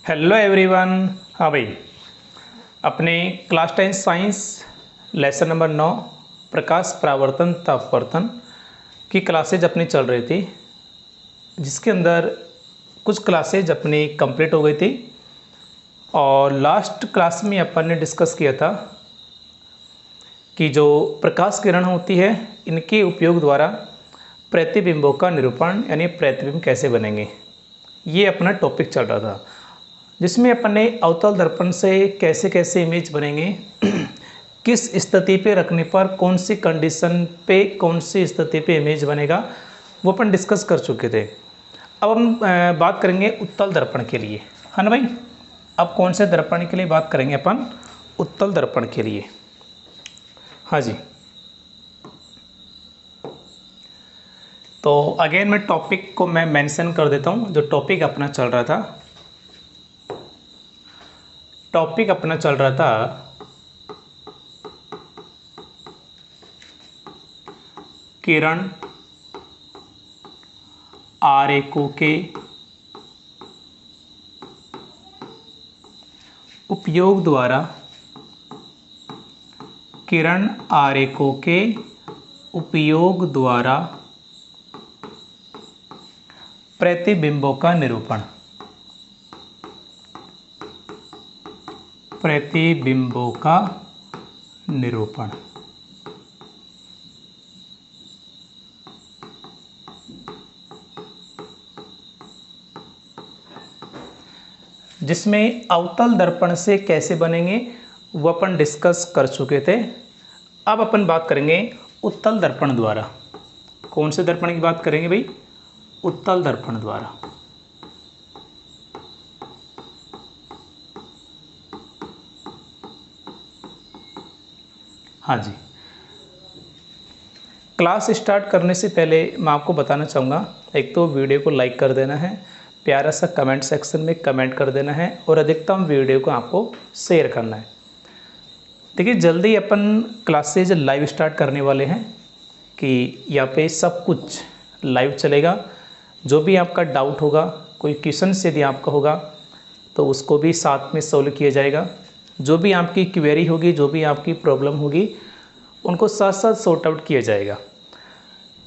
Hello everyone. हाँ भाई, अपने क्लास 10 साइंस लेसन नंबर 9 प्रकाश परावर्तन तापवर्तन की क्लासेज अपनी चल रही थी, जिसके अंदर कुछ क्लासेज अपनी कंप्लीट हो गई थी और लास्ट क्लास में अपन ने डिस्कस किया था कि जो प्रकाश किरण होती है इनके उपयोग द्वारा प्रतिबिंबों का निरूपण यानी प्रतिबिंब कैसे बनेंगे, ये अपना टॉपिक चल रहा था, जिसमें अपन ने अवतल दर्पण से कैसे कैसे इमेज बनेंगे, किस स्थिति पे रखने पर कौन सी कंडीशन पे कौन सी स्थिति पे इमेज बनेगा, वो अपन डिस्कस कर चुके थे। अब हम बात करेंगे उत्तल दर्पण के लिए, है ना भाई। अब कौन से दर्पण के लिए बात करेंगे अपन? उत्तल दर्पण के लिए। हाँ जी, तो अगेन मैं टॉपिक को मैं मेंशन कर देता हूँ। जो टॉपिक अपना चल रहा था किरण आरेखों के उपयोग द्वारा प्रतिबिंबों का निरूपण। जिसमें अवतल दर्पण से कैसे बनेंगे वो अपन डिस्कस कर चुके थे। अब अपन बात करेंगे उत्तल दर्पण द्वारा। कौन से दर्पण की बात करेंगे भाई? उत्तल दर्पण द्वारा। हाँ जी, क्लास स्टार्ट करने से पहले मैं आपको बताना चाहूँगा, एक तो वीडियो को लाइक कर देना है, प्यारा सा कमेंट सेक्शन में कमेंट कर देना है और अधिकतम वीडियो को आपको शेयर करना है। देखिए, जल्दी अपन क्लासेज लाइव स्टार्ट करने वाले हैं कि यहाँ पे सब कुछ लाइव चलेगा। जो भी आपका डाउट होगा, कोई क्वेश्चन यदि आपका होगा तो उसको भी साथ में सोल्व किया जाएगा। जो भी आपकी क्वेरी होगी, जो भी आपकी प्रॉब्लम होगी, उनको साथ साथ सॉर्ट आउट किया जाएगा।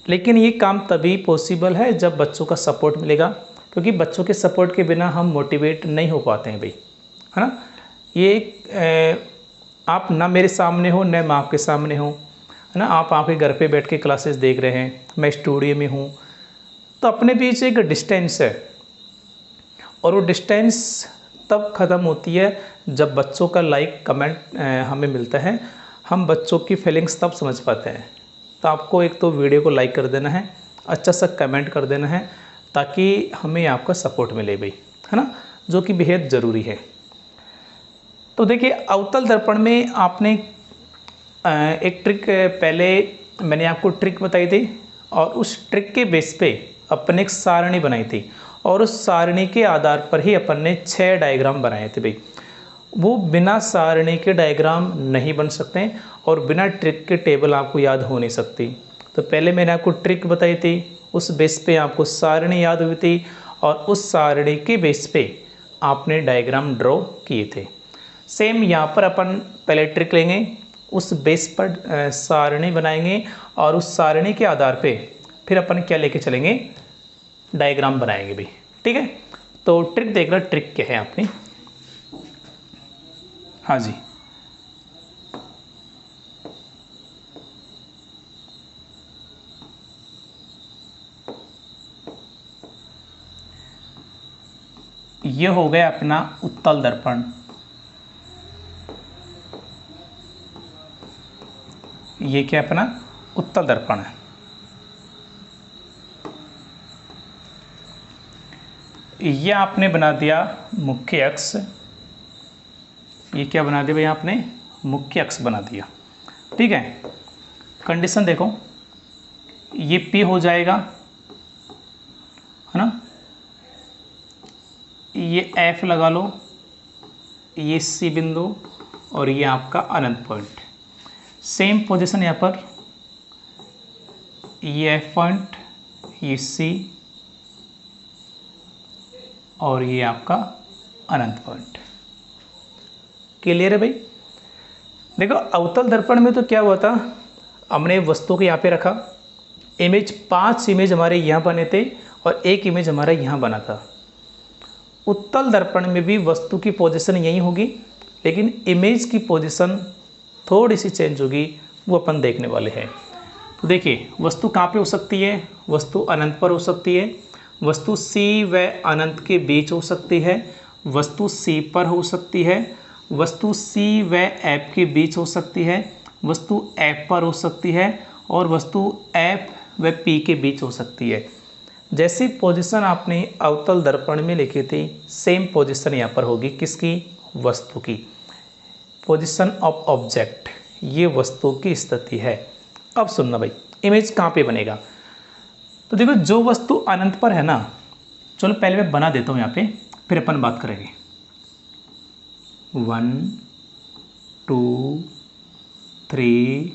लेकिन ये काम तभी पॉसिबल है जब बच्चों का सपोर्ट मिलेगा, क्योंकि बच्चों के सपोर्ट के बिना हम मोटिवेट नहीं हो पाते हैं भाई, है ना। ये आप ना मेरे सामने हो, न मैं आपके सामने हूँ, है ना। आप आपके घर पे बैठ के क्लासेस देख रहे हैं, मैं स्टूडियो में हूँ, तो अपने बीच एक डिस्टेंस है और वो डिस्टेंस तब ख़त्म होती है जब बच्चों का लाइक कमेंट हमें मिलता है। हम बच्चों की फीलिंग्स तब समझ पाते हैं। तो आपको एक तो वीडियो को लाइक कर देना है, अच्छा सा कमेंट कर देना है, ताकि हमें आपका सपोर्ट मिले भाई, है ना, जो कि बेहद ज़रूरी है। तो देखिए, अवतल दर्पण में आपने एक ट्रिक पहले मैंने आपको ट्रिक बताई थी और उस ट्रिक के बेस पे अपन एक सारणी बनाई थी और उस सारणी के आधार पर ही अपन ने 6 डायग्राम बनाए थे भाई। वो बिना सारणी के डायग्राम नहीं बन सकते और बिना ट्रिक के टेबल आपको याद हो नहीं सकती। तो पहले मैंने आपको ट्रिक बताई थी, उस बेस पे आपको सारणी याद हुई थी और उस सारणी के बेस पे आपने डायग्राम ड्रॉ किए थे। सेम यहाँ पर अपन पहले ट्रिक लेंगे, उस बेस पर सारणी बनाएंगे और उस सारणी के आधार पे फिर अपन क्या लेके चलेंगे? डायग्राम बनाएंगे भाई, ठीक है। तो ट्रिक देख लो, ट्रिक क्या है आपने। हाँ जी, ये हो गया अपना उत्तल दर्पण। ये क्या अपना उत्तल दर्पण है। ये आपने बना दिया मुख्य अक्ष। ये क्या बना दिया भाई आपने? मुख्य अक्ष बना दिया, ठीक है। कंडीशन देखो, ये P हो जाएगा, है ना। ये F लगा लो, ये C बिंदु और ये आपका अनंत पॉइंट। सेम पोजीशन यहाँ पर, ये F पॉइंट, ये C और ये आपका अनंत पॉइंट। क्लियर है भाई। देखो अवतल दर्पण में तो क्या हुआ था, हमने वस्तु को यहाँ पे रखा, इमेज 5 इमेज हमारे यहाँ बने थे और एक इमेज हमारा यहाँ बना था। उत्तल दर्पण में भी वस्तु की पोजीशन यही होगी, लेकिन इमेज की पोजीशन थोड़ी सी चेंज होगी, वो अपन देखने वाले हैं। तो देखिए वस्तु कहाँ पे हो सकती है, वस्तु अनंत पर हो सकती है, वस्तु C व अनंत के बीच हो सकती है, वस्तु C पर हो सकती है, वस्तु C व F के बीच हो सकती है, वस्तु F पर हो सकती है और वस्तु F व P के बीच हो सकती है। जैसी पोजीशन आपने अवतल दर्पण में लिखी थी, सेम पोजीशन यहाँ पर होगी। किसकी? वस्तु की। पोजीशन ऑफ ऑब्जेक्ट, ये वस्तु की स्थिति है। अब सुनना भाई, इमेज कहाँ पे बनेगा। तो देखो जो वस्तु अनंत पर है ना, चलो पहले मैं बना देता हूँ यहाँ पे, फिर अपन बात करेंगे। 1 2 3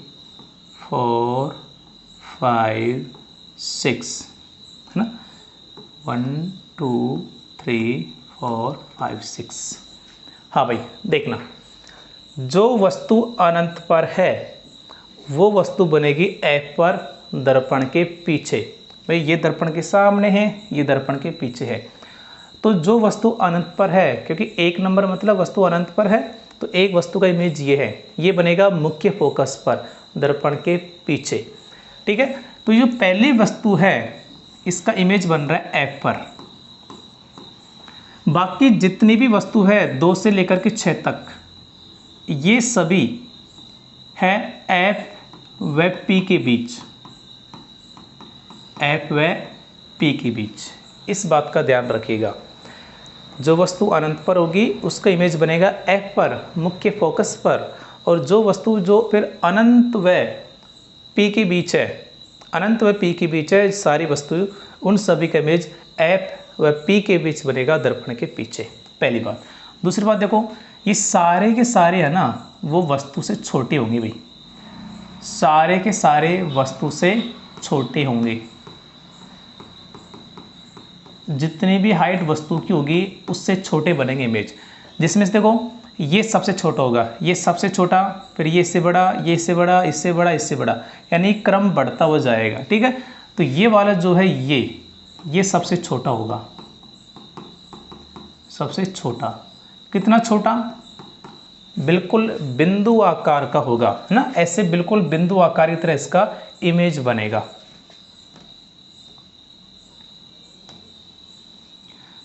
4 5 6 है ना, 1 2 3 4 5 6। हाँ भाई देखना, जो वस्तु अनंत पर है वो वस्तु बनेगी F पर दर्पण के पीछे। भाई ये दर्पण के सामने है, ये दर्पण के पीछे है। तो जो वस्तु अनंत पर है, क्योंकि 1 नंबर मतलब वस्तु अनंत पर है, तो एक वस्तु का इमेज ये है, ये बनेगा मुख्य फोकस पर दर्पण के पीछे। ठीक है, तो ये पहली वस्तु है, इसका इमेज बन रहा है F पर। बाकी जितनी भी वस्तु है 2 से लेकर के 6 तक, ये सभी है F व P के बीच, F व P के बीच। इस बात का ध्यान रखिएगा, जो वस्तु अनंत पर होगी उसका इमेज बनेगा F पर, मुख्य फोकस पर, और जो वस्तु जो फिर अनंत व P के बीच है, अनंत व P के बीच है सारी वस्तु, उन सभी का इमेज F व P के बीच बनेगा दर्पण के पीछे। पहली बात। दूसरी बात देखो, ये सारे के सारे है ना, वो वस्तु से छोटे होंगे भाई, सारे के सारे वस्तु से छोटे होंगे। जितनी भी हाइट वस्तु की होगी उससे छोटे बनेंगे इमेज। जिसमें से देखो ये सबसे छोटा होगा, ये सबसे छोटा, फिर ये इससे बड़ा, ये इससे बड़ा, इससे बड़ा, इससे बड़ा, यानी क्रम बढ़ता हुआ जाएगा। ठीक है, तो ये वाला जो है ये सबसे छोटा होगा, सबसे छोटा। कितना छोटा? बिल्कुल बिंदु आकार का होगा, है ना, ऐसे बिल्कुल बिंदु आकार की तरह इसका इमेज बनेगा।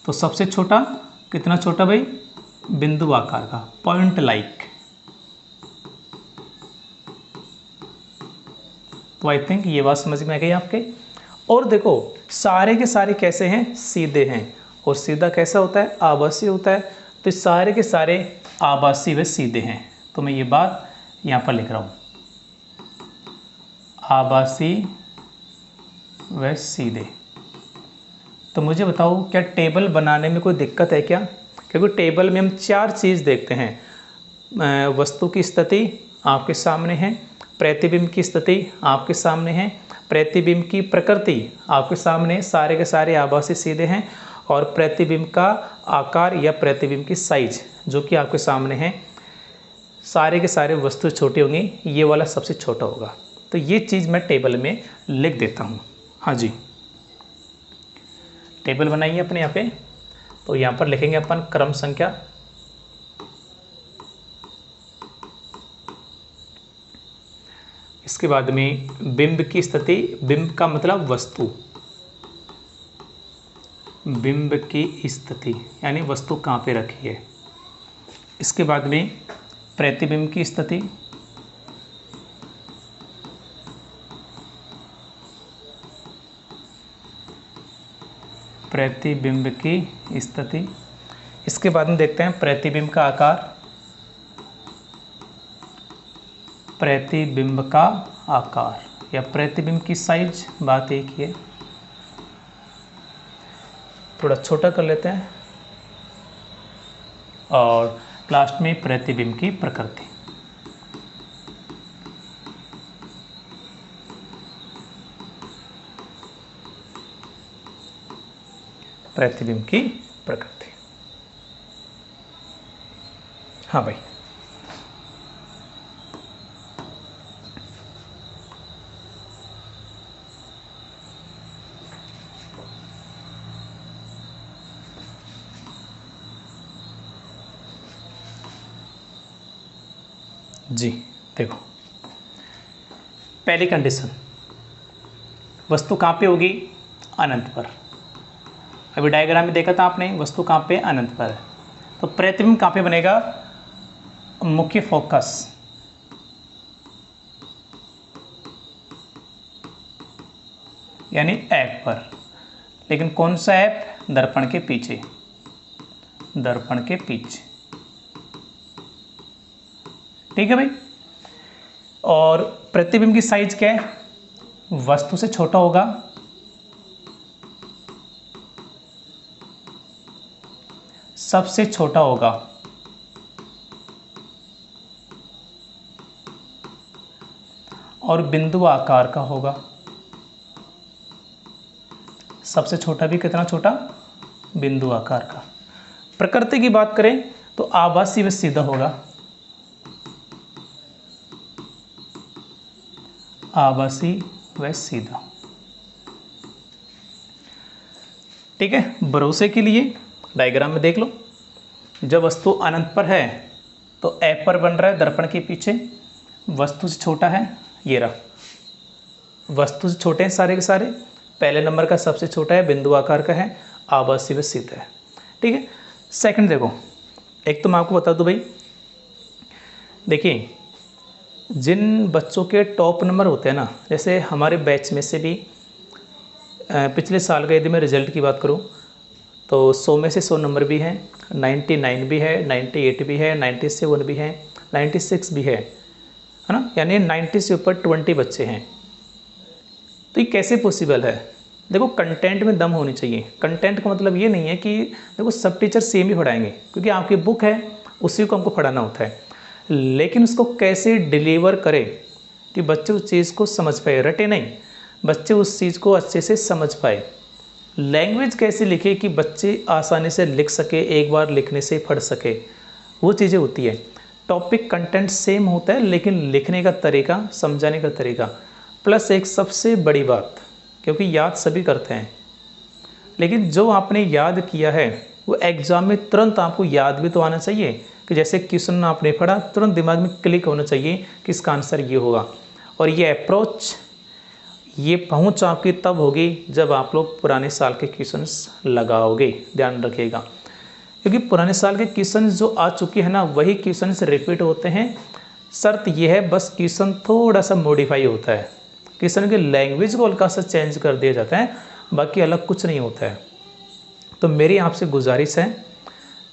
तो सबसे छोटा कितना छोटा भाई? बिंदु आकार का, पॉइंट लाइक। तो आई थिंक ये बात समझ में आ गई आपके। और देखो सारे के सारे कैसे हैं? सीधे हैं। और सीधा कैसा होता है? आभासी होता है। तो सारे के सारे आभासी व सीधे हैं। तो मैं ये बात यहाँ पर लिख रहा हूँ, आभासी व सीधे। तो मुझे बताओ क्या टेबल बनाने में कोई दिक्कत है क्या? क्योंकि टेबल में हम 4 चीज़ देखते हैं। वस्तु की स्थिति आपके सामने है, प्रतिबिंब की स्थिति आपके सामने है, प्रतिबिंब की प्रकृति आपके सामने, सारे के सारे आभासी सीधे हैं, और प्रतिबिंब का आकार या प्रतिबिंब की साइज जो कि आपके सामने है। सारे के सारे वस्तु छोटी होंगी, ये वाला सबसे छोटा होगा। तो ये चीज़ मैं टेबल में लिख देता हूँ। हाँ जी, टेबल बनाइए अपने यहाँ पे। तो यहाँ पर लिखेंगे अपन क्रम संख्या, इसके बाद में बिंब की स्थिति, बिंब का मतलब वस्तु, बिंब की स्थिति यानी वस्तु कहाँ पे रखी है। इसके बाद में प्रतिबिंब की स्थिति, प्रतिबिंब की स्थिति। इसके बाद में देखते हैं प्रतिबिंब का आकार, प्रतिबिंब का आकार या प्रतिबिंब की साइज, बात एक ही है। थोड़ा छोटा कर लेते हैं। और लास्ट में प्रतिबिंब की प्रकृति। प्रतिबिंब की प्रकृति। हाँ भाई, जी देखो, पहली कंडीशन, वस्तु कहाँ पे होगी, अनंत पर। अभी डायग्राम में देखा था आपने, वस्तु कहाँ पे, अनंत पर है। तो प्रतिबिंब कहाँ पे बनेगा, मुख्य फोकस, यानी ऐप पर। लेकिन कौन सा ऐप, दर्पण के पीछे, दर्पण के पीछे, ठीक है भाई। और प्रतिबिंब की साइज क्या है, वस्तु से छोटा होगा, सबसे छोटा होगा, और बिंदु आकार का होगा। सबसे छोटा भी कितना छोटा, बिंदु आकार का। प्रकृति की बात करें तो आभासी व सीधा होगा, आभासी व सीधा, ठीक है। भरोसे के लिए डायग्राम में देख लो, जब वस्तु अनंत पर है तो ऐप पर बन रहा है दर्पण के पीछे, वस्तु से छोटा है, ये रहा, वस्तु से छोटे हैं सारे के सारे, पहले नंबर का सबसे छोटा है, बिंदु आकार का है, आभासी व सीधा है, ठीक है। सेकंड देखो, एक तो मैं आपको बता दूं भाई, देखिए जिन बच्चों के टॉप नंबर होते हैं ना, जैसे हमारे बैच में से भी पिछले साल का यदि मैं रिजल्ट की बात करूं तो 100 में से 100 नंबर भी हैं, 99 भी है, 98 भी है, 97 भी है, 96 भी है ना, यानी 90 से ऊपर 20 बच्चे हैं। तो ये कैसे पॉसिबल है, देखो कंटेंट में दम होनी चाहिए। कंटेंट का मतलब ये नहीं है कि देखो सब टीचर सेम ही पढ़ाएंगे, क्योंकि आपकी बुक है उसी को हमको पढ़ाना होता है, लेकिन उसको कैसे डिलीवर करें कि बच्चे उस चीज़ को समझ पाए, रटे नहीं, बच्चे उस चीज़ को अच्छे से समझ पाए। लैंग्वेज कैसे लिखे कि बच्चे आसानी से लिख सके, एक बार लिखने से पढ़ सके, वो चीज़ें होती है। टॉपिक कंटेंट सेम होता है, लेकिन लिखने का तरीका, समझाने का तरीका, प्लस एक सबसे बड़ी बात, क्योंकि याद सभी करते हैं, लेकिन जो आपने याद किया है वो एग्ज़ाम में तुरंत आपको याद भी तो आना चाहिए, कि जैसे क्वेश्चन आपने पढ़ा तुरंत दिमाग में क्लिक होना चाहिए कि इसका आंसर ये होगा। और ये अप्रोच, ये पहुंच आपकी तब होगी जब आप लोग पुराने साल के क्वेश्चंस लगाओगे, ध्यान रखिएगा, क्योंकि पुराने साल के क्वेश्चन जो आ चुके हैं ना वही क्वेश्चन रिपीट होते हैं। शर्त यह है बस क्वेश्चन थोड़ा सा मॉडिफाई होता है, क्वेश्चन की लैंग्वेज को हल्का सा चेंज कर दिया जाता है, बाकी अलग कुछ नहीं होता है। तो मेरी आपसे गुजारिश है,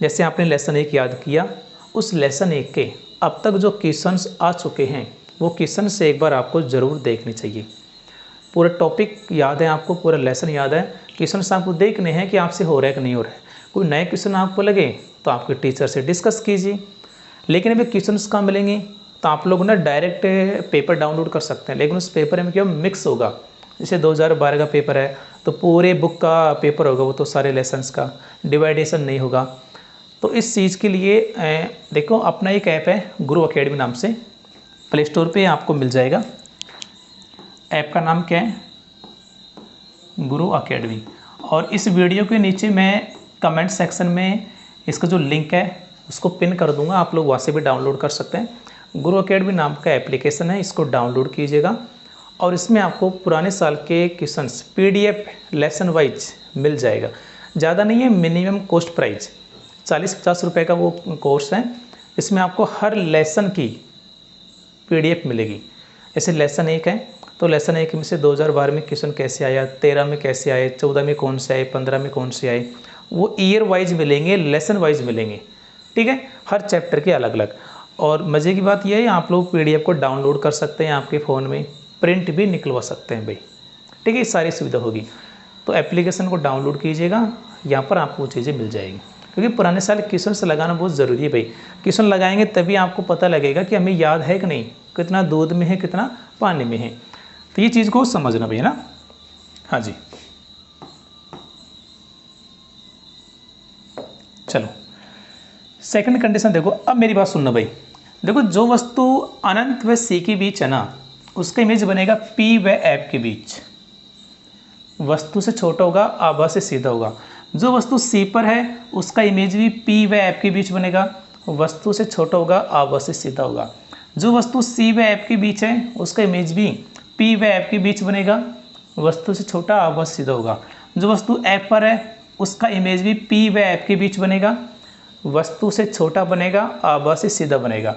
जैसे आपने लेसन 1 याद किया, उस लेसन 1 के अब तक जो क्वेश्चंस आ चुके हैं वो क्वेश्चन से एक बार आपको ज़रूर देखने चाहिए। पूरा टॉपिक याद है आपको, पूरा लेसन याद है, क्वेश्चंस आपको देखने हैं कि आपसे हो रहा है कि नहीं हो रहा है। कोई नए क्वेश्चन आपको लगे तो आपके टीचर से डिस्कस कीजिए, लेकिन अभी क्वेश्चंस कहाँ मिलेंगे, तो आप लोग ना डायरेक्ट पेपर डाउनलोड कर सकते हैं, लेकिन उस पेपर में क्या मिक्स होगा। जैसे 2012 का पेपर है तो पूरे बुक का पेपर होगा, वो तो सारे लेसन्स का डिवाइडेशन नहीं होगा। तो इस चीज़ के लिए देखो अपना एक ऐप है गुरु अकेडमी नाम से, प्ले स्टोर पे आपको मिल जाएगा। ऐप का नाम क्या है, गुरु अकेडमी। और इस वीडियो के नीचे मैं कमेंट सेक्शन में इसका जो लिंक है उसको पिन कर दूंगा, आप लोग वहाँ से भी डाउनलोड कर सकते हैं। गुरु अकेडमी नाम का एप्लीकेशन है, इसको डाउनलोड कीजिएगा और इसमें आपको पुराने साल के क्वेश्चंस PDF लेसन वाइज मिल जाएगा। ज़्यादा नहीं है, मिनिमम कॉस्ट प्राइस 40-50 रुपये का वो कोर्स है। इसमें आपको हर लेसन की PDF मिलेगी। जैसे लेसन 1 है तो लेसन 1 में से 2012 में क्वेश्चन कैसे आया, 13 में कैसे आए, 14 में कौन से आए, 15 में कौन से आए, वो ईयर वाइज मिलेंगे, लेसन वाइज मिलेंगे, ठीक है, हर चैप्टर के अलग अलग। और मज़े की बात यह है आप लोग PDF को डाउनलोड कर सकते हैं, आपके फ़ोन में प्रिंट भी निकलवा सकते हैं भाई, ठीक है, ये सारी सुविधा होगी। तो एप्लीकेशन को डाउनलोड कीजिएगा, यहाँ पर आपको वो चीज़ें मिल जाएगी, क्योंकि पुराने साल क्वेश्चन से लगाना बहुत ज़रूरी है भाई। क्वेश्चन लगाएंगे तभी आपको पता लगेगा कि हमें याद है कि नहीं, कितना दूध में है कितना पानी में है। तो ये चीज़ को समझना भैया ना। हाँ जी, चलो सेकंड कंडीशन देखो, अब मेरी बात सुनना भाई। देखो जो वस्तु अनंत व सी के बीच है ना, उसका इमेज बनेगा पी व एफ के बीच। वस्तु से छोटा होगा, आभा से सीधा होगा। जो वस्तु सी पर है उसका इमेज भी पी व एफ के बीच बनेगा, वस्तु से छोटा होगा, आभा से सीधा होगा। जो वस्तु सी व एफ के बीच है उसका इमेज भी पी व एफ के बीच बनेगा, वस्तु से छोटा, आभा से सीधा होगा। जो वस्तु एफ पर है उसका इमेज भी पी व एफ के बीच बनेगा, वस्तु से छोटा बनेगा, आभा से सीधा बनेगा।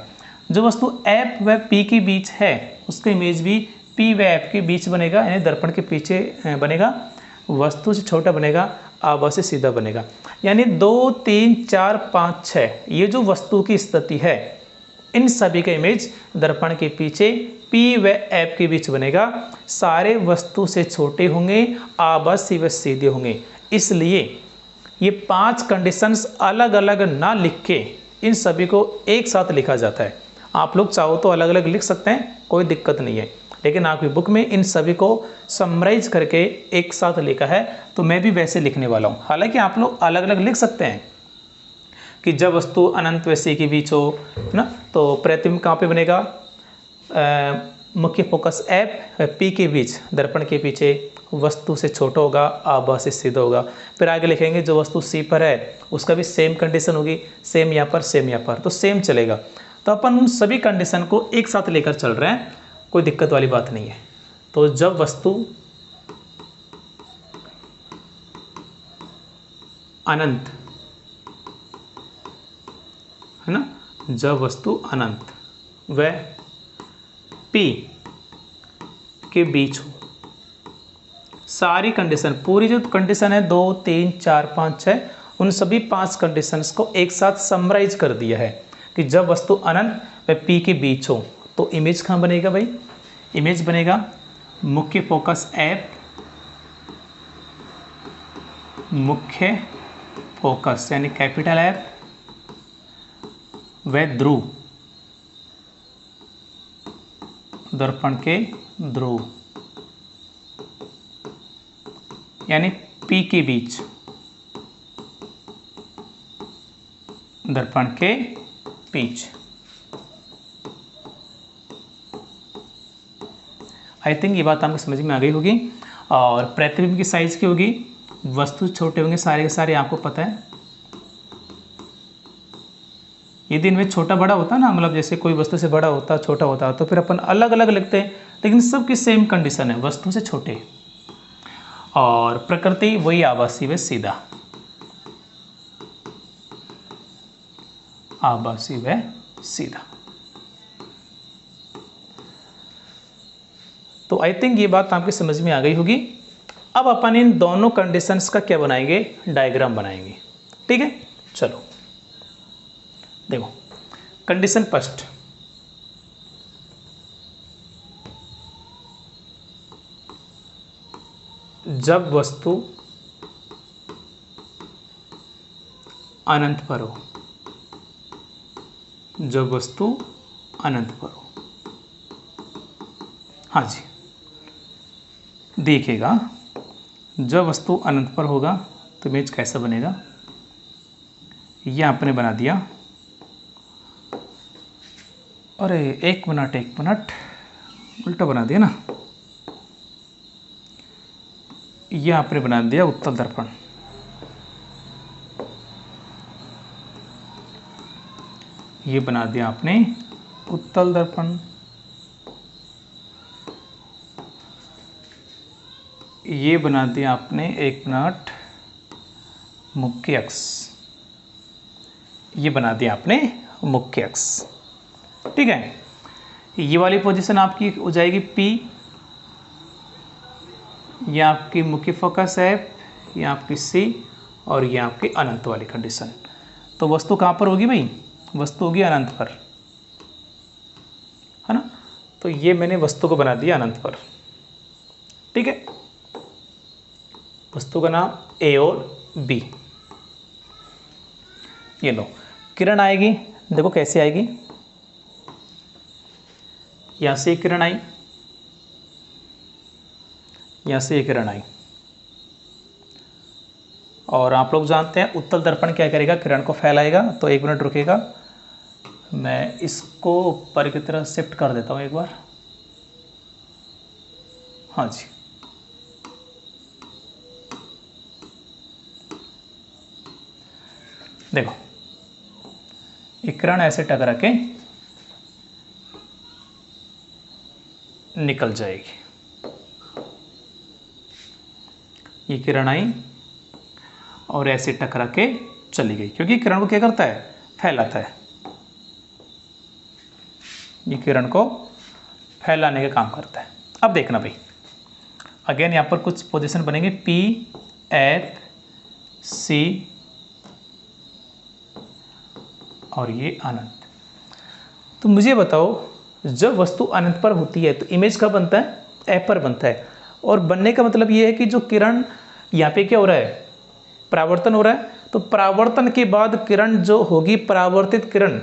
जो वस्तु एफ व पी के बीच है उसका इमेज भी पी व एफ के बीच बनेगा, यानी दर्पण के पीछे बनेगा, वस्तु से छोटा बनेगा, आभा से सीधा बनेगा। यानी 2, 3, 4, 5, 6 ये जो वस्तु की स्थिति है, इन सभी का इमेज दर्पण के पीछे पी व एफ के बीच बनेगा। सारे वस्तु से छोटे होंगे, आभा से व सीधे होंगे। इसलिए ये 5 कंडीशंस अलग अलग ना लिख के इन सभी को एक साथ लिखा जाता है। आप लोग चाहो तो अलग अलग लिख सकते हैं, कोई दिक्कत नहीं है, लेकिन आपकी बुक में इन सभी को समराइज करके एक साथ लिखा है, तो मैं भी वैसे लिखने वाला हूँ। हालांकि आप लोग अलग अलग लिख सकते हैं कि जब वस्तु अनंत व सी के बीच हो, है ना, तो प्रतिबिंब कहाँ पे बनेगा, मुख्य फोकस एफ पी के बीच, दर्पण के पीछे, वस्तु से छोटा होगा, आभा से सीधा होगा। फिर आगे लिखेंगे जो वस्तु सी पर है उसका भी सेम कंडीशन होगी, सेम यहाँ पर, सेम यहाँ पर, तो सेम चलेगा। तो अपन उन सभी कंडीशन को एक साथ लेकर चल रहे हैं, कोई दिक्कत वाली बात नहीं है। तो जब वस्तु अनंत, है ना, जब वस्तु अनंत व पी के बीच हो, सारी कंडीशन, पूरी जो कंडीशन है 2, 3, 4, 5, 6, उन सभी 5 कंडीशंस को एक साथ समराइज कर दिया है कि जब वस्तु अनंत व पी के बीच हो तो इमेज कहाँ बनेगा भाई, इमेज बनेगा मुख्य फोकस एफ, मुख्य फोकस यानी कैपिटल एफ व ध्रुव, दर्पण के ध्रुव यानी पी के बीच, दर्पण के बीच। आई थिंक ये बात आपको समझ में आ गई होगी। और प्रतिबिंब की साइज की होगी, वस्तु छोटे होंगे सारे के सारे, आपको पता है। यदि इनमें छोटा बड़ा होता ना, मतलब जैसे कोई वस्तु से बड़ा होता, छोटा होता, तो फिर अपन अलग अलग लिखते हैं, लेकिन सबकी सेम कंडीशन है, वस्तु से छोटे। और प्रकृति वही, आभासी व सीधा, आभासी व सीधा। तो आई थिंक ये बात आपकी समझ में आ गई होगी। अब अपन इन दोनों कंडीशंस का क्या बनाएंगे, डायग्राम बनाएंगे। ठीक है, चलो देखो कंडीशन फर्स्ट, जब वस्तु अनंत पर हो, जब वस्तु अनंत पर हो, हाँ जी, देखिएगा जब वस्तु अनंत पर होगा तो इमेज कैसा बनेगा, ये आपने बना दिया। अरे एक मिनट, उल्टा बना दिया ना, ये आपने बना दिया उत्तल दर्पण, ये बना दिया आपने उत्तल दर्पण, ये बना दिया आपने, एक मिनट, मुख्य अक्ष, ये बना दिया आपने मुख्य अक्ष। ठीक है, ये वाली पोजीशन आपकी हो जाएगी P, ये आपकी मुख्य फोकस है, ये आपकी C, और ये आपकी अनंत वाली कंडीशन। तो वस्तु कहाँ पर होगी भाई, वस्तु होगी अनंत पर, है ना। तो ये मैंने वस्तु को बना दिया अनंत पर। ठीक है, वस्तु का नाम A और B। ये लो, किरण आएगी, देखो कैसे आएगी, यहाँ से एक किरण आई, यहाँ से एक किरण आई, और आप लोग जानते हैं उत्तल दर्पण क्या करेगा, किरण को फैलाएगा। तो 1 मिनट रुकेगा, मैं इसको ऊपर की तरफ शिफ्ट कर देता हूँ एक बार। हाँ जी, देखो ये किरण ऐसे टकरा के निकल जाएगी। ये किरण आई और ऐसे टकरा के चली गई, क्योंकि किरण को क्या करता है, फैलाता है। ये किरण को फैलाने का काम करता है। अब देखना भाई, अगेन यहाँ पर कुछ पोजीशन बनेंगे, P, F, C और ये अनंत। तो मुझे बताओ, जब वस्तु अनंत पर होती है तो इमेज कब बनता है, F पर बनता है। और बनने का मतलब ये है कि जो किरण यहाँ पे क्या हो रहा है, परावर्तन हो रहा है। तो परावर्तन के बाद किरण जो होगी, परावर्तित किरण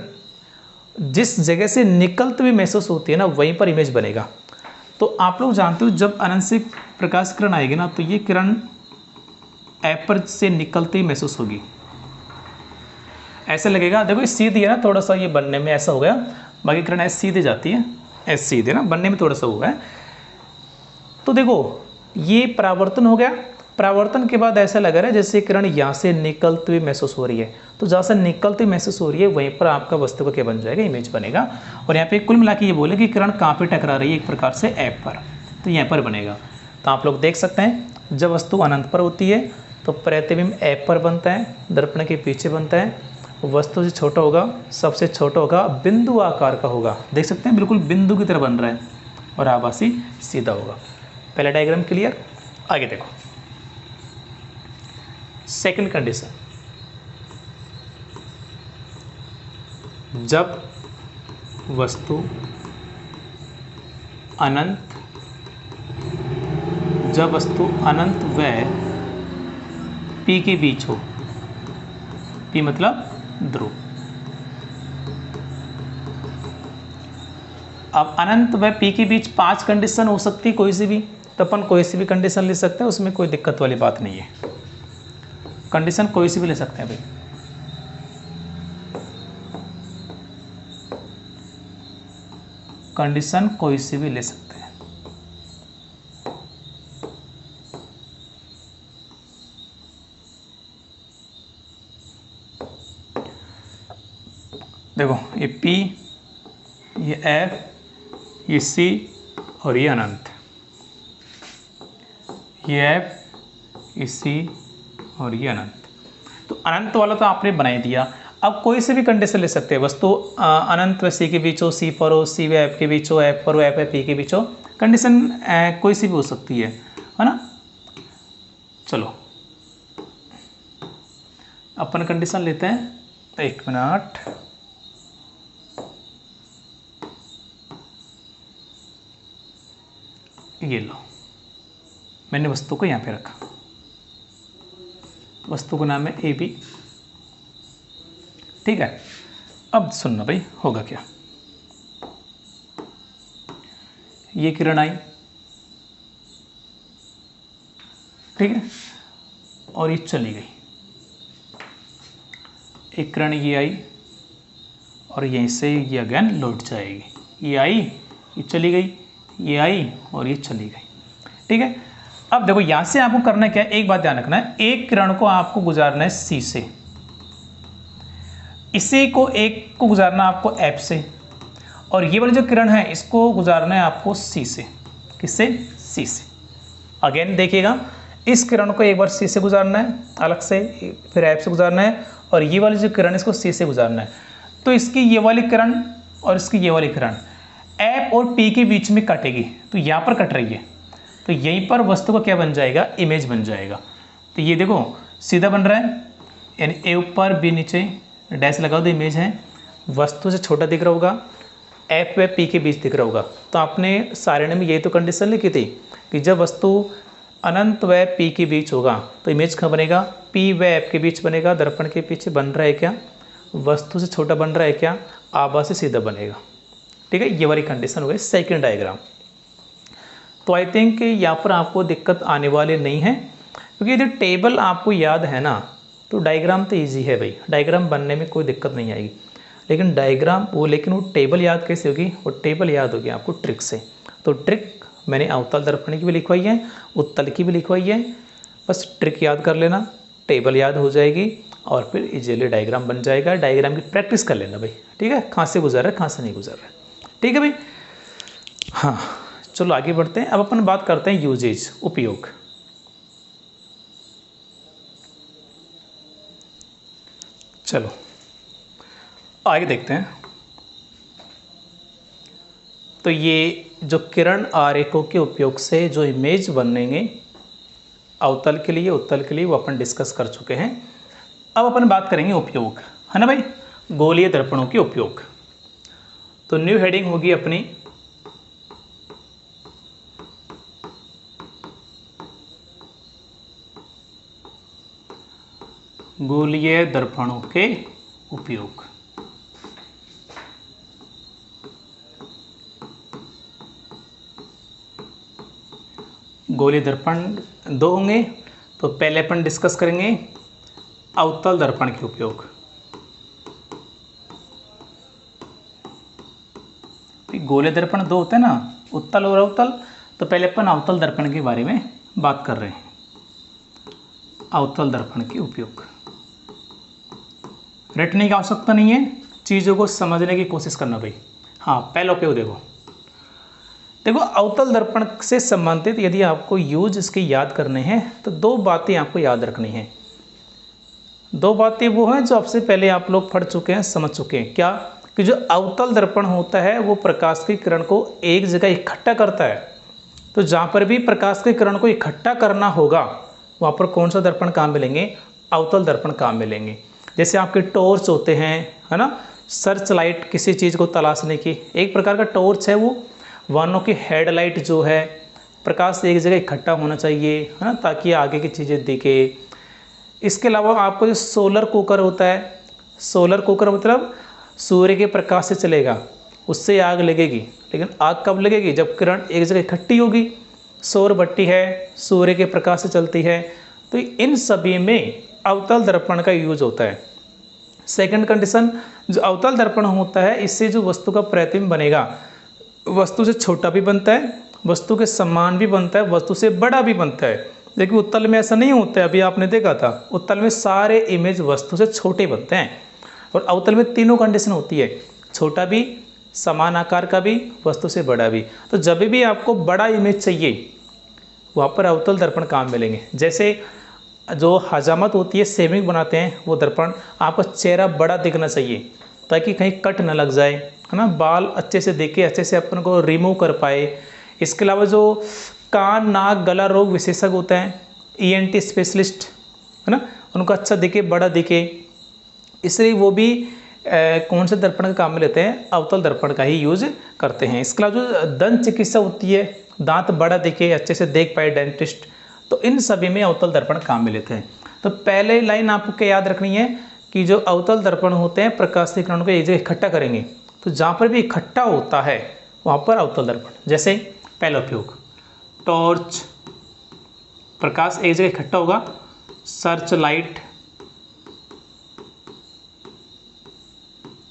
जिस जगह से निकलती हुई महसूस होती है ना, वहीं पर इमेज बनेगा। तो आप लोग जानते हो, जब अनंत से प्रकाश किरण आएगी ना, तो ये किरण ऐप पर से निकलती हुई महसूस होगी। ऐसे लगेगा, देखो ये सीधी है ना, थोड़ा सा ये बनने में ऐसा हो गया, बाकी किरण ऐसे सीधे जाती है, ऐसे सीधे ना, बनने में थोड़ा सा हुआ है। तो देखो ये परावर्तन हो गया, परावर्तन के बाद ऐसा लग रहा है जैसे किरण यहाँ से निकलती हुई महसूस हो रही है। तो जहाँ से निकलती हुई महसूस हो रही है, वहीं पर आपका वस्तु का क्या बन जाएगा, इमेज बनेगा। और यहाँ पे कुल मिला के ये बोले कि किरण कहाँ पे टकरा रही है, एक प्रकार से ऐप पर, तो यहाँ पर बनेगा। तो आप लोग देख सकते हैं, जब वस्तु अनंत पर होती है तो प्रतिबिंब ऐप पर बनता है, दर्पण के पीछे बनता है। वस्तु से छोटा होगा, सबसे छोटा होगा, बिंदु आकार का होगा, देख सकते हैं बिल्कुल बिंदु की तरह बन रहा है, और आभासी सीधा होगा। पहला डायग्राम क्लियर। आगे देखो सेकंड कंडीशन, जब वस्तु अनंत व P के बीच हो, P मतलब ध्रुव। अब अनंत व P के बीच 5 कंडीशन हो सकती है, कोई सी भी, तो अपन कोई सी भी कंडीशन ले सकते हैं, उसमें कोई दिक्कत वाली बात नहीं है। कंडीशन कोई सी भी ले सकते हैं भाई। कंडीशन कोई सी भी ले सकते हैं। देखो ये P, ये F, ये C और ये अनंत, ये F, ये C और ये अनंत। तो अनंत वाला तो आपने बना ही दिया। अब कोई से भी कंडीशन ले सकते हैं, वस्तु अनंत व C के बीच हो, C पर हो, C व F के बीच हो, F पर हो, F व P के बीच हो, कंडीशन कोई सी भी हो सकती है ना। चलो अपन कंडीशन लेते हैं, 1 मिनट। ये लो, मैंने वस्तु को यहाँ पे रखा, वस्तु का नाम है AB, ठीक है। अब सुनना भाई, होगा क्या, ये किरण आई, ठीक है, और ये चली गई। एक किरण ये आई और यहीं से ये अगेन लौट जाएगी। ये आई, ये चली गई, ये आई और ये चली गई, ठीक है। अब देखो यहां से आपको करना क्या है, एक बात ध्यान रखना है, एक किरण को आपको गुजारना है C से, इसी को एक को गुजारना आपको F से, और ये वाली जो किरण है इसको गुजारना है आपको C से। किससे, C से। अगेन देखिएगा, इस किरण को एक बार C से गुजारना है अलग से, फिर F से गुजारना है, और ये वाली जो किरण इसको C से गुजारना है। तो इसकी ये वाली किरण और इसकी ये वाली किरण F और P के बीच में कटेगी, तो यहाँ पर कट रही है, तो यहीं पर वस्तु का क्या बन जाएगा, इमेज बन जाएगा। तो ये देखो सीधा बन रहा है, यानी A ऊपर B नीचे, डैश लगा दो, इमेज है। वस्तु से छोटा दिख रहा होगा, F व P के बीच दिख रहा होगा। तो आपने सारणी में यही तो कंडीशन लिखी थी कि जब वस्तु अनंत व P के बीच होगा तो इमेज कहाँ बनेगा, P व F के बीच बनेगा। दर्पण के पीछे बन रहा है क्या, वस्तु से छोटा बन रहा है क्या, आभासी सीधा बनेगा, ठीक है। ये वाली कंडीशन हो गई सेकंड डायग्राम। तो आई थिंक यहाँ पर आपको दिक्कत आने वाली नहीं है, क्योंकि यदि टेबल आपको याद है ना तो डायग्राम तो इजी है भाई, डायग्राम बनने में कोई दिक्कत नहीं आएगी। लेकिन लेकिन वो टेबल याद कैसे होगी? वो टेबल याद होगी आपको ट्रिक से। तो ट्रिक मैंने अवतल दर्पण की भी लिखवाई है, उत्तल की भी लिखवाई है। बस ट्रिक याद कर लेना, टेबल याद हो जाएगी और फिर इजीली डायग्राम बन जाएगा। डायग्राम की प्रैक्टिस कर लेना भाई, ठीक है? कहाँ से गुजर रहा है, कहाँ से नहीं गुजर रहा है, ठीक है भाई? हाँ, चलो आगे बढ़ते हैं। अब अपन बात करते हैं यूजेज, उपयोग। चलो आगे देखते हैं। तो ये जो किरण आरेखों के उपयोग से जो इमेज बनेंगे अवतल के लिए, उत्तल के लिए, वो अपन डिस्कस कर चुके हैं। अब अपन बात करेंगे उपयोग, है ना भाई? गोलीय दर्पणों के उपयोग। तो न्यू हेडिंग होगी अपनी गोलीय दर्पणों के उपयोग। गोलीय दर्पण दो होंगे, तो पहले अपन डिस्कस करेंगे अवतल दर्पण के उपयोग। गोलीय दर्पण दो होते हैं ना, उत्तल और अवतल। तो पहले अपन अवतल दर्पण के बारे में बात कर रहे हैं। अवतल दर्पण के उपयोग रटने की आवश्यकता नहीं है, चीज़ों को समझने की कोशिश करना भाई। हाँ, पहला उपयोग देखो। अवतल दर्पण से संबंधित यदि आपको यूज इसके याद करने हैं तो दो बातें आपको याद रखनी है। दो बातें वो हैं जो आपसे पहले आप लोग पढ़ चुके हैं, समझ चुके हैं। क्या? कि जो अवतल दर्पण होता है वो प्रकाश की किरण को एक जगह इकट्ठा करता है। तो जहाँ पर भी प्रकाश की किरण को इकट्ठा करना होगा वहाँ पर कौन सा दर्पण काम मिलेंगे? अवतल दर्पण काम मिलेंगे। जैसे आपके टॉर्च होते हैं, है ना? सर्च लाइट, किसी चीज़ को तलाशने की एक प्रकार का टॉर्च है वो। वाहनों की हेडलाइट जो है, प्रकाश एक जगह इकट्ठा होना चाहिए, है ना, ताकि आगे की चीज़ें दिखे। इसके अलावा आपको जो सोलर कुकर होता है, सोलर कुकर मतलब सूर्य के प्रकाश से चलेगा, उससे आग लगेगी। लेकिन आग कब लगेगी? जब किरण एक जगह इकट्ठी होगी। सौर भट्टी है, सूर्य के प्रकाश से चलती है। तो इन सभी में अवतल दर्पण का यूज होता है। सेकंड कंडीशन, जो अवतल दर्पण होता है इससे जो वस्तु का प्रतिबिंब बनेगा, वस्तु से छोटा भी बनता है, वस्तु के समान भी बनता है, वस्तु से बड़ा भी बनता है। लेकिन उत्तल में ऐसा नहीं होता है। अभी आपने देखा था उत्तल में सारे इमेज वस्तु से छोटे बनते हैं, और अवतल में तीनों कंडीशन होती है, छोटा भी, समान आकार का भी, वस्तु से बड़ा भी। तो जब भी आपको बड़ा इमेज चाहिए वहाँ पर अवतल दर्पण काम मिलेंगे। जैसे जो हजामत होती है, सेविंग बनाते हैं वो दर्पण, आपका चेहरा बड़ा दिखना चाहिए ताकि कहीं कट ना लग जाए, है ना? बाल अच्छे से देखे, अच्छे से अपन को रिमूव कर पाए। इसके अलावा जो कान, नाक, गला रोग विशेषज्ञ होते हैं, ENT स्पेशलिस्ट, है ना, उनको अच्छा दिखे, बड़ा दिखे, इसलिए वो भी कौन से दर्पण का काम में लेते हैं? अवतल दर्पण का ही यूज करते हैं। इसके अलावा जो दंत चिकित्सा होती है, दांत बड़ा दिखे, अच्छे से देख पाए डेंटिस्ट, तो इन सभी में अवतल दर्पण काम में लेते हैं। तो पहले लाइन आपको क्या याद रखनी है कि जो अवतल दर्पण होते हैं प्रकाश के किरणों को एक जगह इकट्ठा करेंगे। तो जहाँ पर भी इकट्ठा होता है वहाँ पर अवतल दर्पण। जैसे पहला उपयोग, टॉर्च, प्रकाश एक जगह इकट्ठा होगा। सर्च लाइट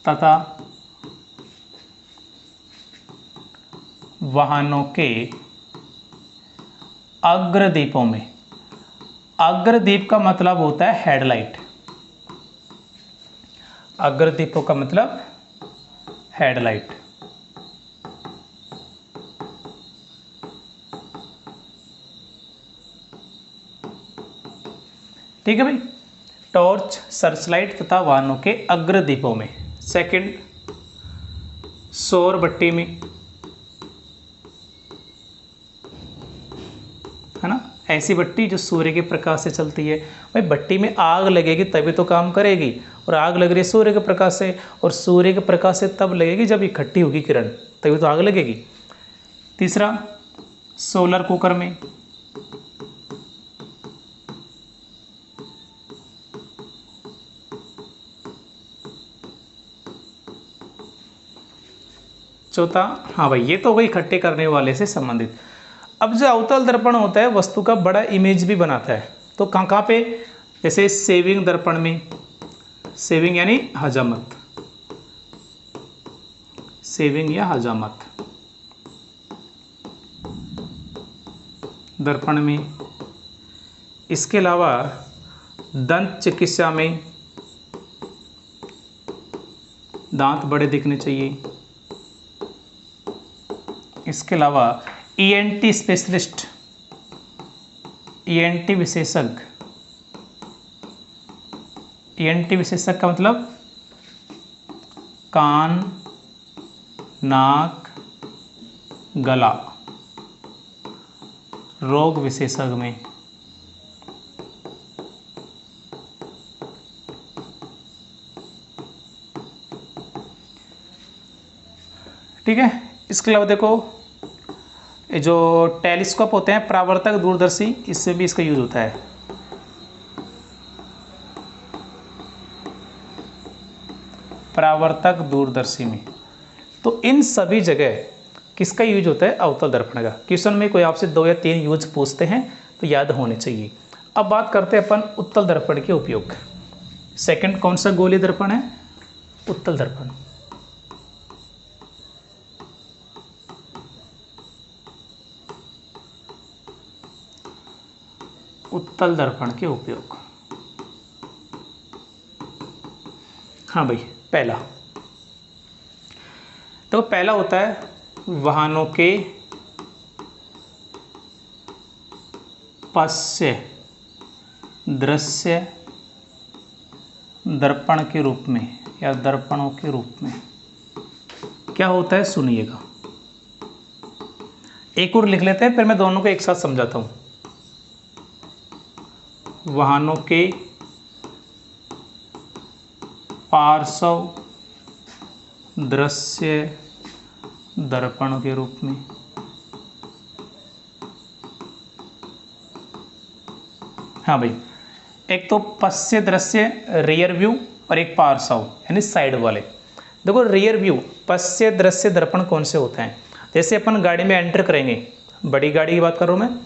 तथा वाहनों के अग्रदीपों में, अग्रदीप का मतलब होता है हेडलाइट, अग्रदीपों का मतलब हेडलाइट। ठीक है भाई? टॉर्च, सर्चलाइट तथा वाहनों के अग्रदीपों में। सेकंड, सौर भट्टी में, है ना, ऐसी भट्टी जो सूर्य के प्रकाश से चलती है। भाई भट्टी में आग लगेगी तभी तो काम करेगी, और आग लग रही है सूर्य के प्रकाश से, और सूर्य के प्रकाश से तब लगेगी जब इकट्ठी होगी किरण, तभी तो आग लगेगी। तीसरा, सोलर कुकर में। चौथा, हाँ भाई ये तो वही इकट्ठे करने वाले से संबंधित। अब जो अवतल दर्पण होता है वस्तु का बड़ा इमेज भी बनाता है। तो कहाँ कहाँ पे, जैसे सेविंग दर्पण में, सेविंग यानी हजामत, सेविंग या हजामत दर्पण में। इसके अलावा दंत चिकित्सा में दांत बड़े दिखने चाहिए। इसके अलावा ईएनटी स्पेशलिस्ट, ईएनटी विशेषज्ञ, ईएनटी विशेषज्ञ का मतलब कान, नाक, गला रोग विशेषज्ञ में। ठीक है। इसके अलावा देखो ये जो टेलीस्कोप होते हैं परावर्तक दूरदर्शी, इससे भी इसका यूज होता है। परावर्तक दूरदर्शी में, तो इन सभी जगह किसका यूज होता है, अवतल दर्पण का। क्वेश्चन में कोई आपसे 2 या 3 यूज पूछते हैं तो याद होने चाहिए। अब बात करते हैं अपन उत्तल दर्पण के उपयोग। सेकंड कौन सा गोलीय दर्पण है, उत्तल दर्पण। उत्तल दर्पण के उपयोग, हाँ भाई, पहला तो पहला होता है वाहनों के पश्य दृश्य दर्पण के रूप में या दर्पणों के रूप में। क्या होता है सुनिएगा, एक और लिख लेते हैं, फिर मैं दोनों को एक साथ समझाता हूं। वाहनों के पार्श्व दृश्य दर्पण के रूप में। हाँ भाई, एक तो पश्य दृश्य रियर व्यू और एक पार्श्व यानी साइड वाले। देखो रियर व्यू पश्य दृश्य दर्पण कौन से होते हैं, जैसे अपन गाड़ी में एंटर करेंगे, बड़ी गाड़ी की बात कर रहा हूँ मैं,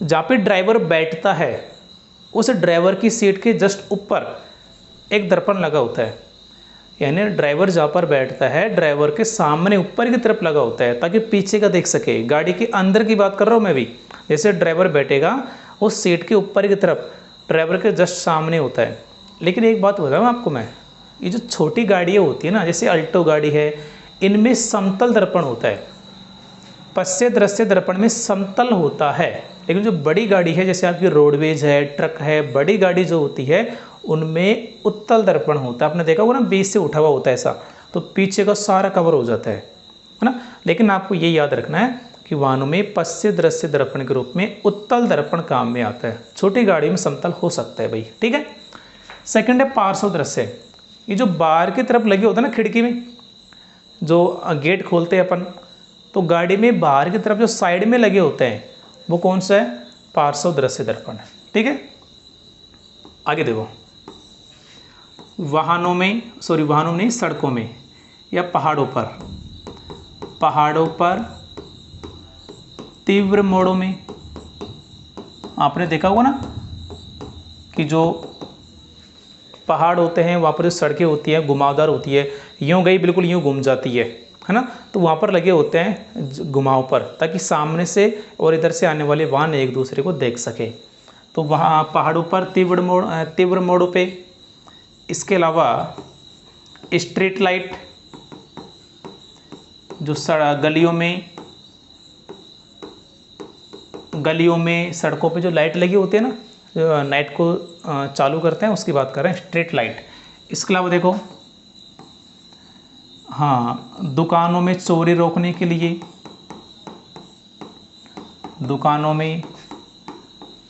जहाँ पे ड्राइवर बैठता है उस ड्राइवर की सीट के जस्ट ऊपर एक दर्पण लगा होता है, यानी ड्राइवर जहाँ पर बैठता है ड्राइवर के सामने ऊपर की तरफ लगा होता है ताकि पीछे का देख सके। गाड़ी के अंदर की बात कर रहा हूँ मैं भी, जैसे ड्राइवर बैठेगा उस सीट के ऊपर की तरफ ड्राइवर के जस्ट सामने होता है। लेकिन एक बात बताऊँ आपको मैं, ये जो छोटी गाड़ियाँ होती है ना, जैसे अल्टो गाड़ी है, इनमें समतल दर्पण होता है। पश्य दृश्य दर्पण में समतल होता है, लेकिन जो बड़ी गाड़ी है जैसे आपकी रोडवेज है, ट्रक है, बड़ी गाड़ी जो होती है उनमें उत्तल दर्पण होता है। आपने देखा होगा ना, बीच से उठा हुआ होता है ऐसा, तो पीछे का सारा कवर हो जाता है ना। लेकिन आपको ये याद रखना है कि वाहनों में पश्य दृश्य दर्पण के रूप में उत्तल दर्पण काम में आता है। छोटी गाड़ी में समतल हो सकता है भाई, ठीक है। सेकंड है पार्श्व दृश्य, ये जो बाहर की तरफ लगे होते हैं ना खिड़की में, जो गेट खोलते हैं अपन, तो गाड़ी में बाहर की तरफ जो साइड में लगे होते हैं वो कौन सा है, पार्श्व दृश्य दर्पण है, ठीक है। आगे देखो, वाहनों में नहीं, सड़कों में या पहाड़ों पर तीव्र मोड़ों में आपने देखा होगा ना कि जो पहाड़ होते हैं वहाँ पर जो सड़कें होती हैं घुमावदार होती है, यूँ गई बिल्कुल यूँ घूम जाती है ना, तो वहाँ पर लगे होते हैं घुमाव पर, ताकि सामने से और इधर से आने वाले वाहन एक दूसरे को देख सके। तो वहाँ पहाड़ों पर तीव्र मोड़ों पे। इसके अलावा स्ट्रीट लाइट, जो गलियों में सड़कों पे जो लाइट लगी होती है ना, जो नाइट को चालू करते हैं, उसकी बात कर रहे हैं, स्ट्रीट लाइट। इसके अलावा देखो, हाँ, दुकानों में चोरी रोकने के लिए, दुकानों में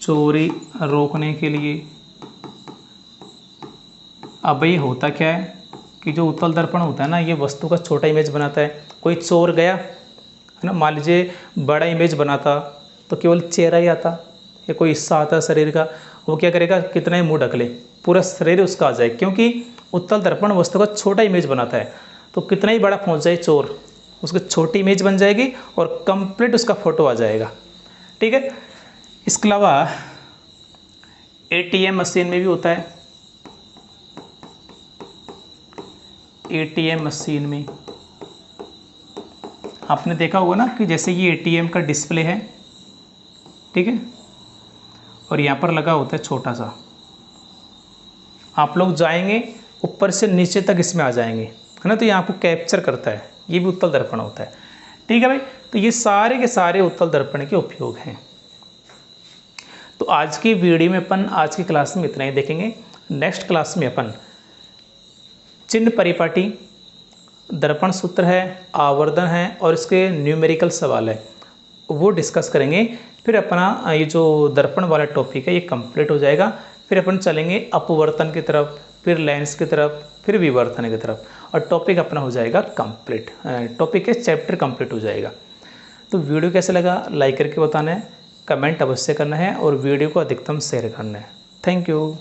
चोरी रोकने के लिए। अब ये होता क्या है कि जो उत्तल दर्पण होता है ना, ये वस्तु का छोटा इमेज बनाता है। कोई चोर गया है ना, मान लीजिए बड़ा इमेज बनाता तो केवल चेहरा ही आता या कोई हिस्सा आता शरीर का, वो क्या करेगा, कितना ही मुंह ढक ले, पूरा शरीर उसका आ जाए, क्योंकि उत्तल दर्पण वस्तु का छोटा इमेज बनाता है। तो कितना ही बड़ा पहुंच जाए चोर, उसकी छोटी इमेज बन जाएगी और कंप्लीट उसका फोटो आ जाएगा, ठीक है। इसके अलावा एटीएम मशीन में भी होता है। एटीएम मशीन में आपने देखा होगा ना कि जैसे ये एटीएम का डिस्प्ले है, ठीक है, और यहाँ पर लगा होता है छोटा सा, आप लोग जाएंगे ऊपर से नीचे तक इसमें आ जाएंगे, है ना, तो ये आपको कैप्चर करता है, ये भी उत्तल दर्पण होता है। ठीक है भाई, तो ये सारे के सारे उत्तल दर्पण के उपयोग हैं। तो आज की वीडियो में अपन आज की क्लास में इतना ही देखेंगे। नेक्स्ट क्लास में अपन चिन्ह परिपाटी, दर्पण सूत्र है, आवर्धन है और इसके न्यूमेरिकल सवाल है, वो डिस्कस करेंगे। फिर अपना ये जो दर्पण वाला टॉपिक है ये कंप्लीट हो जाएगा। फिर अपन चलेंगे अपवर्तन की तरफ, फिर लेंस की तरफ, फिर विवर्तन की तरफ, और टॉपिक अपना हो जाएगा कंप्लीट, टॉपिक के चैप्टर कंप्लीट हो जाएगा। तो वीडियो कैसा लगा लाइक करके बताना है, कमेंट अवश्य करना है और वीडियो को अधिकतम शेयर करना है। Thank you.